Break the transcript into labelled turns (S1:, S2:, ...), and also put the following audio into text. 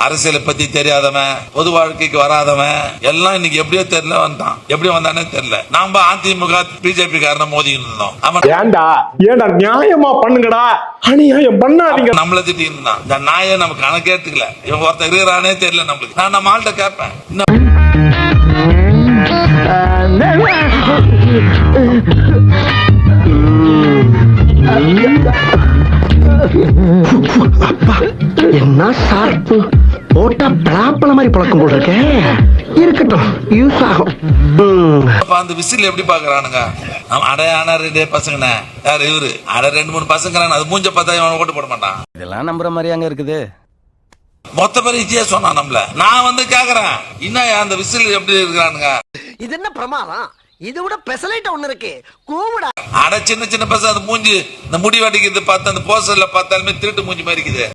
S1: அரசியலை பத்தி தெரியாதவன், பொது வாழ்க்கைக்கு வராதவன் எல்லாம் இன்னைக்கு எப்படியோ தெரியல வந்தான். எப்படி வந்தானே தெரியல. நாம அதிமுக பிஜேபி காரன மோதிக்கிட்டு இருந்தோம். அவன்
S2: ஏண்டா நியாயமா பண்ணுங்கடா, அநியாயம் பண்ணாதீங்க.
S1: நம்மள திட்டி இருந்தான். இந்த நாயை நம்ம கணக்கே எடுத்துக்கல. இவன் ஒருத்தர் இருக்கிறானே தெரியல நம்மளுக்கு. நான் நம்ம ஆள்கிட்ட கேட்பேன்,
S3: என்ன சார்பு போட்டா பலாப்பழ மாதிரி பழக்கம் போல் இருக்கேன். இருக்கட்டும், யூஸ் ஆகும்.
S1: அந்த விசில் எப்படி பாக்குறானுங்க? அடையான ரெண்டே பசங்கண்ணே, யார் இவரு? அட 2-3 பசங்க, அது மூஞ்ச பார்த்தா இவன் ஓட்டு போட மாட்டான்.
S4: இதெல்லாம் நம்புற மாதிரி அங்க இருக்குது.
S1: மொத்த பேர் இச்சியா சொன்னான் நம்மள. நான் வந்து கேக்குறேன், இன்னும் அந்த விசில் எப்படி இருக்கிறானுங்க?
S3: இது என்ன பிரமாதம்? இது விட பெசலைட் ஒண்ணு இருக்கு, கூவுடா.
S1: அட சின்ன சின்ன பசங்க, அது மூஞ்சி இந்த முடி வடிக்கிறது பார்த்து அந்த போஸ்டர்ல பார்த்தாலுமே திருட்டு மூஞ்சி மாதிரி இருக்குது.